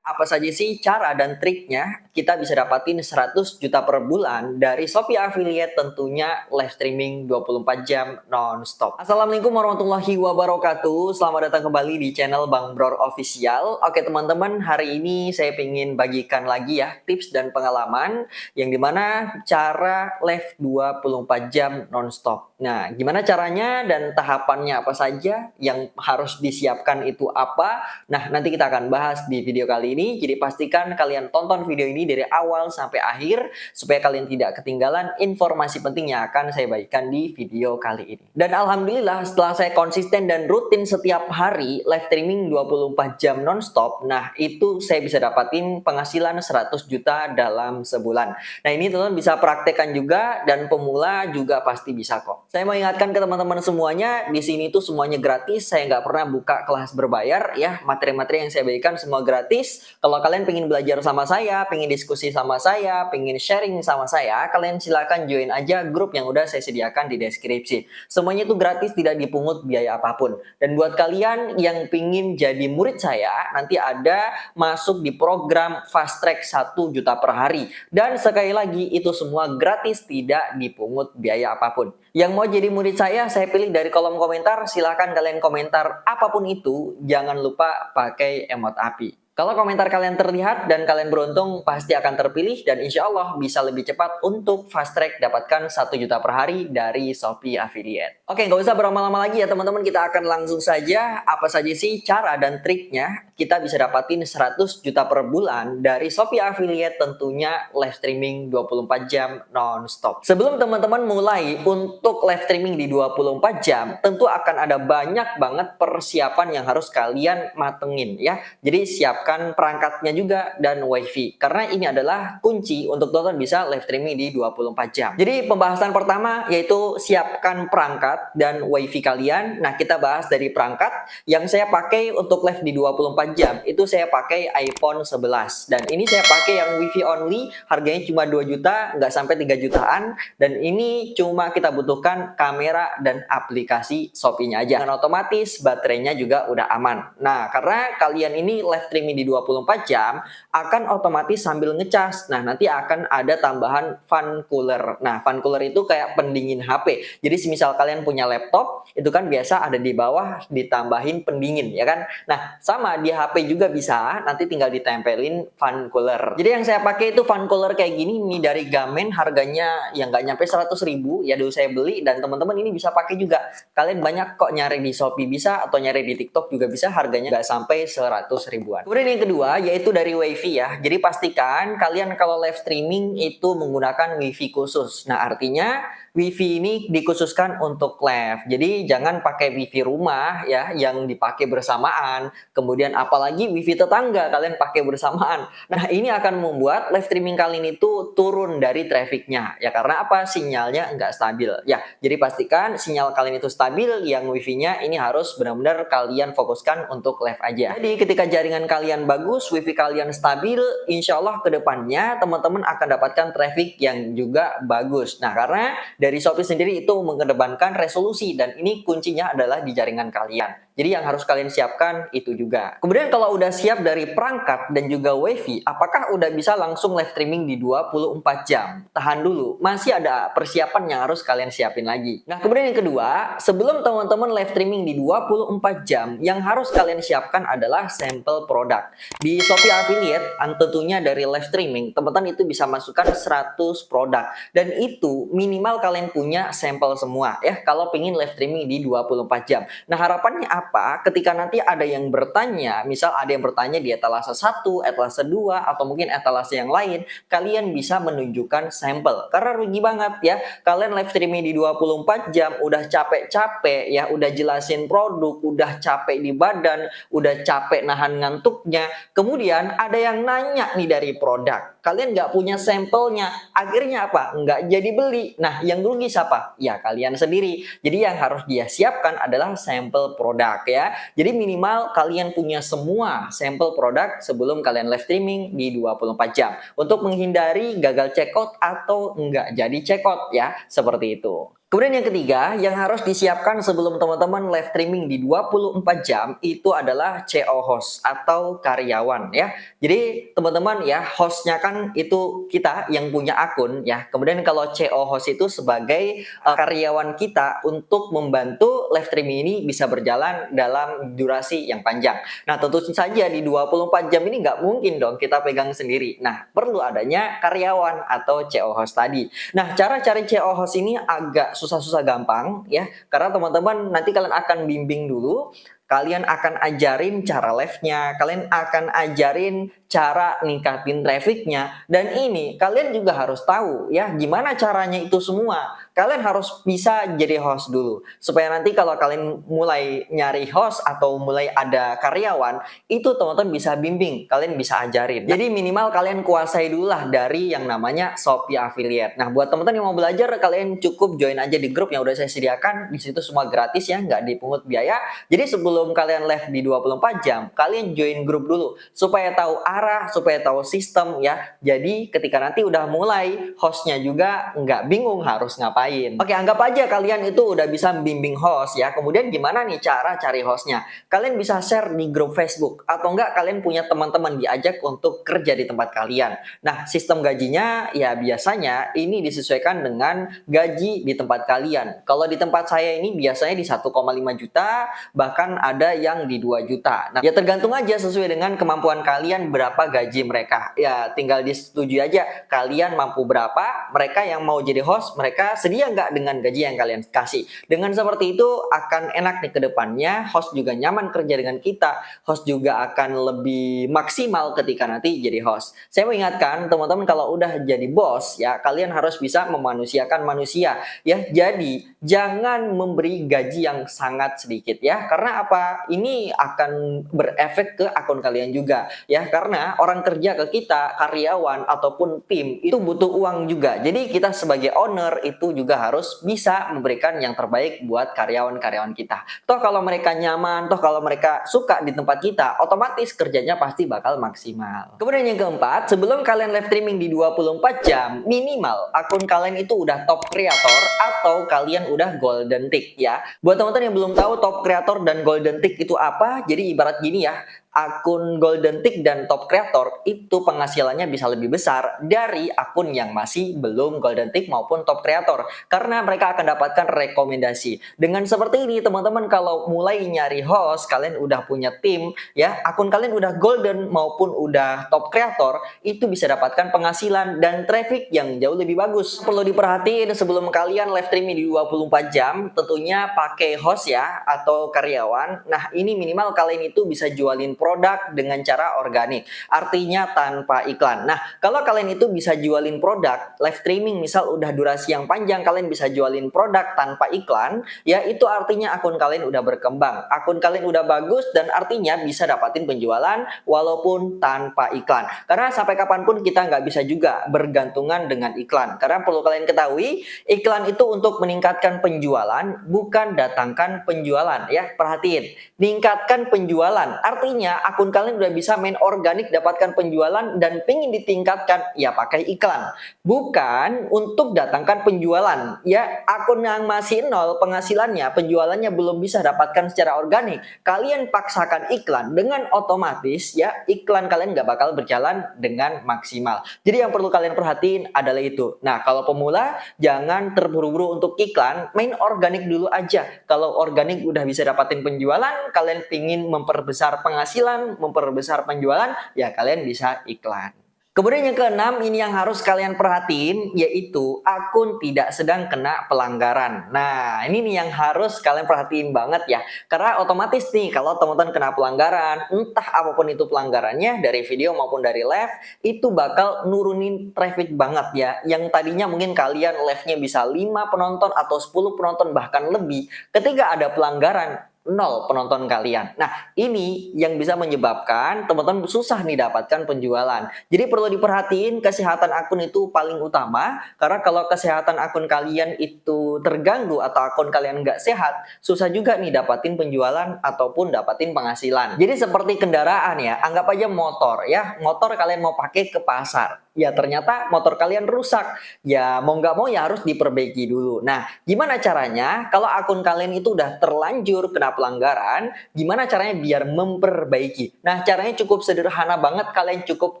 Apa saja sih cara dan triknya kita bisa dapatin 100 juta per bulan dari Shopee Affiliate, tentunya live streaming 24 jam non-stop. Assalamualaikum warahmatullahi wabarakatuh. Selamat datang kembali di channel Bang Bror Official. Oke teman-teman, hari ini saya ingin bagikan lagi ya tips dan pengalaman yang dimana cara live 24 jam non-stop. Nah, gimana caranya dan tahapannya apa saja, yang harus disiapkan itu apa? Nah, nanti kita akan bahas di video kali ini. Jadi pastikan kalian tonton video ini dari awal sampai akhir supaya kalian tidak ketinggalan informasi penting yang akan saya bagikan di video kali ini. Dan alhamdulillah setelah saya konsisten dan rutin setiap hari live streaming 24 jam non-stop, nah itu saya bisa dapatin penghasilan 100 juta dalam sebulan. Nah, ini teman-teman bisa praktekkan juga dan pemula juga pasti bisa kok. Saya mau ingatkan ke teman-teman semuanya, di sini tuh semuanya gratis. Saya nggak pernah buka kelas berbayar ya. Materi-materi yang saya berikan semua gratis. Kalau kalian pengen belajar sama saya, pengen diskusi sama saya, pengen sharing sama saya, kalian silakan join aja grup yang udah saya sediakan di deskripsi. Semuanya itu gratis, tidak dipungut biaya apapun. Dan buat kalian yang pengen jadi murid saya, nanti ada masuk di program Fast Track 1 juta per hari. Dan sekali lagi itu semua gratis, tidak dipungut biaya apapun. Yang mau jadi murid saya pilih dari kolom komentar. Silahkan kalian komentar apapun itu, jangan lupa pakai emot api. Kalau komentar kalian terlihat dan kalian beruntung, pasti akan terpilih dan insya Allah bisa lebih cepat untuk fast track dapatkan 1 juta per hari dari Shopee Affiliate. Oke, nggak usah berlama-lama lagi ya teman-teman, kita akan langsung saja. Apa saja sih cara dan triknya kita bisa dapatin 100 juta per bulan dari Shopee Affiliate, tentunya live streaming 24 jam non-stop. Sebelum teman-teman mulai untuk live streaming di 24 jam, tentu akan ada banyak banget persiapan yang harus kalian matengin ya. Jadi siapkan perangkatnya juga dan wifi, karena ini adalah kunci untuk teman-teman bisa live streaming di 24 jam. Jadi pembahasan pertama yaitu siapkan perangkat dan wifi kalian. Nah, kita bahas dari perangkat. Yang saya pakai untuk live di 24 jam itu saya pakai iPhone 11 dan ini saya pakai yang wifi only, harganya cuma 2 juta, nggak sampai 3 jutaan, dan ini cuma kita butuhkan kamera dan aplikasi Shopee-nya aja. Dan otomatis baterainya juga udah aman. Nah, karena kalian ini live streaming di 24 jam akan otomatis sambil ngecas. Nah, nanti akan ada tambahan fan cooler. Nah, fan cooler itu kayak pendingin HP. Jadi semisal kalian punya laptop, itu kan biasa ada di bawah ditambahin pendingin ya kan. Nah, sama di HP juga bisa, nanti tinggal ditempelin fan cooler. Jadi yang saya pakai itu fan cooler kayak gini nih dari Gamen, harganya yang nggak nyampe 100.000 ya, dulu saya beli, dan teman-teman ini bisa pakai juga. Kalian banyak kok nyari di Shopee bisa, atau nyari di TikTok juga bisa, harganya nggak sampai 100 ribuan. Kemudian yang kedua yaitu dari wifi ya. Jadi pastikan kalian kalau live streaming itu menggunakan wifi khusus. Nah, artinya wifi ini dikhususkan untuk live. Jadi jangan pakai wifi rumah ya yang dipakai bersamaan. Kemudian apalagi wifi tetangga kalian pakai bersamaan. Nah, ini akan membuat live streaming kalian itu turun dari trafficnya. Ya karena apa? Sinyalnya nggak stabil. Ya, jadi pastikan sinyal kalian itu stabil. Yang wifi-nya ini harus benar-benar kalian fokuskan untuk live aja. Jadi ketika jaringan kalian bagus, wifi kalian stabil, insya Allah kedepannya teman-teman akan dapatkan traffic yang juga bagus. Nah, karena dari Shopee sendiri itu mengedepankan resolusi, dan ini kuncinya adalah di jaringan kalian. Jadi yang harus kalian siapkan itu juga. Kemudian kalau udah siap dari perangkat dan juga wifi, apakah udah bisa langsung live streaming di 24 jam? Tahan dulu, masih ada persiapan yang harus kalian siapin lagi. Nah, kemudian yang kedua, sebelum teman-teman live streaming di 24 jam, yang harus kalian siapkan adalah sampel produk. Di Shopee Affiliate, tentunya dari live streaming, teman-teman itu bisa masukkan 100 produk. Dan itu minimal kalian punya sampel semua ya, kalau pengen live streaming di 24 jam. Nah, harapannya apa? Ketika nanti ada yang bertanya, misal ada yang bertanya di etalase 1, etalase 2, atau mungkin etalase yang lain, kalian bisa menunjukkan sampel. Karena rugi banget ya, kalian live streaming di 24 jam, udah capek-capek ya, udah jelasin produk, udah capek di badan, udah capek nahan ngantuknya, kemudian ada yang nanya nih dari produk, kalian nggak punya sampelnya, akhirnya apa? Nggak jadi beli. Nah, yang rugi siapa? Ya kalian sendiri. Jadi yang harus dia siapkan adalah sampel produk ya. Jadi minimal kalian punya semua sampel produk sebelum kalian live streaming di 24 jam. Untuk menghindari gagal checkout atau nggak jadi checkout ya, seperti itu. Kemudian yang ketiga, yang harus disiapkan sebelum teman-teman live streaming di 24 jam itu adalah CO host atau karyawan ya. Jadi teman-teman ya, hostnya kan itu kita yang punya akun ya. Kemudian kalau CO host itu sebagai karyawan kita untuk membantu live streaming ini bisa berjalan dalam durasi yang panjang. Nah tentu saja di 24 jam ini nggak mungkin dong kita pegang sendiri. Nah perlu adanya karyawan atau CO host tadi. Nah cara cari CO host ini agak susah-susah gampang ya, karena teman-teman nanti kalian akan bimbing dulu, kalian akan ajarin cara live-nya, kalian akan ajarin cara ningkatin traffic-nya, dan ini kalian juga harus tahu ya gimana caranya itu semua. Kalian harus bisa jadi host dulu, supaya nanti kalau kalian mulai nyari host atau mulai ada karyawan, itu teman-teman bisa bimbing, kalian bisa ajarin. Jadi minimal kalian kuasai dulu lah dari yang namanya Shopee Affiliate. Nah buat teman-teman yang mau belajar, kalian cukup join aja di grup yang udah saya sediakan. Di situ semua gratis ya, nggak dipungut biaya. Jadi sebelum kalian live di 24 jam, kalian join grup dulu supaya tahu arah, supaya tahu sistem ya. Jadi ketika nanti udah mulai, hostnya juga nggak bingung harus ngapain. Oke, anggap aja kalian itu udah bisa membimbing host ya. Kemudian gimana nih cara cari hostnya? Kalian bisa share di grup Facebook atau enggak kalian punya teman-teman diajak untuk kerja di tempat kalian. Nah, sistem gajinya ya biasanya ini disesuaikan dengan gaji di tempat kalian. Kalau di tempat saya ini biasanya di 1,5 juta, bahkan ada yang di 2 juta. Nah, ya tergantung aja sesuai dengan kemampuan kalian berapa gaji mereka. Ya, tinggal disetujui aja kalian mampu berapa, mereka yang mau jadi host, mereka sedia nggak dengan gaji yang kalian kasih. Dengan seperti itu akan enak nih ke depannya, host juga nyaman kerja dengan kita, host juga akan lebih maksimal ketika nanti jadi host. Saya mengingatkan teman-teman kalau udah jadi bos ya, kalian harus bisa memanusiakan manusia ya. Jadi jangan memberi gaji yang sangat sedikit ya, karena apa? Ini akan berefek ke akun kalian juga ya, karena orang kerja ke kita, karyawan ataupun tim itu butuh uang juga. Jadi kita sebagai owner itu juga harus bisa memberikan yang terbaik buat karyawan-karyawan kita. Toh kalau mereka nyaman, toh kalau mereka suka di tempat kita, otomatis kerjanya pasti bakal maksimal. Kemudian yang keempat, sebelum kalian live streaming di 24 jam, minimal akun kalian itu udah top creator atau kalian udah golden tick ya. Buat teman-teman yang belum tahu top creator dan golden tick itu apa, jadi ibarat gini ya, akun golden tick dan top creator itu penghasilannya bisa lebih besar dari akun yang masih belum golden tick maupun top creator, karena mereka akan dapatkan rekomendasi. Dengan seperti ini teman-teman kalau mulai nyari host, kalian udah punya tim ya, akun kalian udah golden maupun udah top creator, itu bisa dapatkan penghasilan dan traffic yang jauh lebih bagus. Perlu diperhatiin sebelum kalian live streaming di 24 jam, tentunya pakai host ya atau karyawan. Nah ini minimal kalian itu bisa jualin produk dengan cara organik, artinya tanpa iklan. Nah, kalau kalian itu bisa jualin produk, live streaming misal udah durasi yang panjang, kalian bisa jualin produk tanpa iklan, ya itu artinya akun kalian udah berkembang, akun kalian udah bagus, dan artinya bisa dapatin penjualan walaupun tanpa iklan. Karena sampai kapanpun kita nggak bisa juga bergantungan dengan iklan. Karena perlu kalian ketahui, iklan itu untuk meningkatkan penjualan, bukan datangkan penjualan ya. Perhatiin, meningkatkan penjualan, artinya akun kalian udah bisa main organik dapatkan penjualan dan pingin ditingkatkan ya pakai iklan, bukan untuk datangkan penjualan ya. Akun yang masih nol penghasilannya, penjualannya belum bisa dapatkan secara organik, kalian paksakan iklan, dengan otomatis ya iklan kalian nggak bakal berjalan dengan maksimal. Jadi yang perlu kalian perhatiin adalah itu. Nah kalau pemula jangan terburu-buru untuk iklan, main organik dulu aja. Kalau organik udah bisa dapatin penjualan, kalian pingin memperbesar penghasilan, memperbesar penjualan, ya kalian bisa iklan. Kemudian yang keenam, ini yang harus kalian perhatiin, yaitu akun tidak sedang kena pelanggaran. Nah, ini nih yang harus kalian perhatiin banget ya. Karena otomatis nih, kalau teman-teman kena pelanggaran, entah apapun itu pelanggarannya, dari video maupun dari live, itu bakal nurunin traffic banget ya. Yang tadinya mungkin kalian live-nya bisa 5 penonton atau 10 penonton, bahkan lebih. Ketika ada pelanggaran, 0 penonton kalian. Nah, ini yang bisa menyebabkan teman-teman susah nih dapatkan penjualan. Jadi perlu diperhatiin, kesehatan akun itu paling utama, karena kalau kesehatan akun kalian itu terganggu atau akun kalian nggak sehat, susah juga nih dapatin penjualan ataupun dapatin penghasilan. Jadi seperti kendaraan ya, anggap aja motor ya, motor kalian mau pakai ke pasar. ya ternyata motor kalian rusak. Ya mau nggak mau ya harus diperbaiki dulu. Nah, gimana caranya kalau akun kalian itu udah terlanjur kena pelanggaran, gimana caranya biar memperbaiki? Nah, caranya cukup sederhana banget, kalian cukup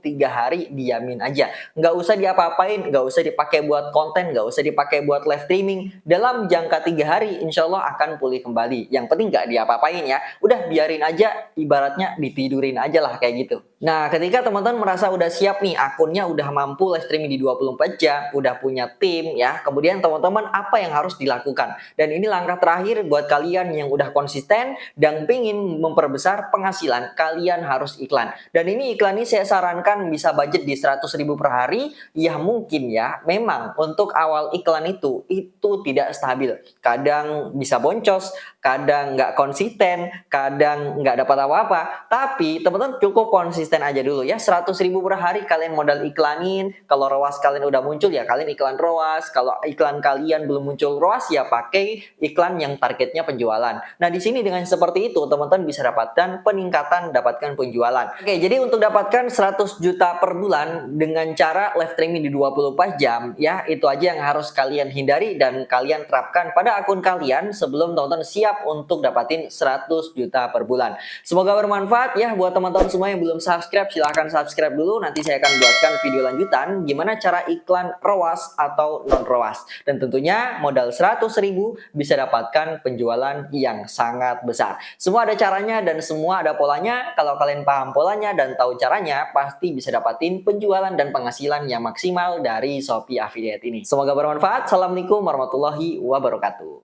3 hari diamin aja. Nggak usah diapa-apain, nggak usah dipakai buat konten, nggak usah dipakai buat live streaming. Dalam jangka 3 hari, insya Allah akan pulih kembali. Yang penting nggak diapa-apain ya. Udah biarin aja, ibaratnya ditidurin aja lah kayak gitu. Nah, ketika teman-teman merasa udah siap nih, akunnya udah mampu live streaming di 24 jam, udah punya tim ya, kemudian teman-teman apa yang harus dilakukan? Dan ini langkah terakhir buat kalian yang udah konsisten dan pengen memperbesar penghasilan, kalian harus iklan. Dan ini iklan ini saya sarankan bisa budget di 100.000 per hari, ya mungkin ya, memang untuk awal iklan itu tidak stabil. Kadang bisa boncos, kadang nggak konsisten, kadang nggak dapat apa-apa, tapi teman-teman cukup konsisten aja dulu ya. 100.000 per hari kalian modal iklanin. Kalau ROAS kalian udah muncul ya kalian iklan ROAS. Kalau iklan kalian belum muncul ROAS ya pakai iklan yang targetnya penjualan. Nah, di sini dengan seperti itu teman-teman bisa dapatkan peningkatan, dapatkan penjualan. Oke, jadi untuk dapatkan 100 juta per bulan dengan cara live streaming di 24 jam ya, itu aja yang harus kalian hindari dan kalian terapkan pada akun kalian sebelum teman-teman siap untuk dapatin 100 juta per bulan. Semoga bermanfaat ya buat teman-teman semua yang belum subscribe, silahkan subscribe dulu. Nanti saya akan buatkan video lanjutan gimana cara iklan ROAS atau non ROAS. Dan tentunya modal 100.000 bisa dapatkan penjualan yang sangat besar. Semua ada caranya dan semua ada polanya. Kalau kalian paham polanya dan tahu caranya, pasti bisa dapatin penjualan dan penghasilan yang maksimal dari Shopee Affiliate ini. Semoga bermanfaat. Assalamualaikum warahmatullahi wabarakatuh.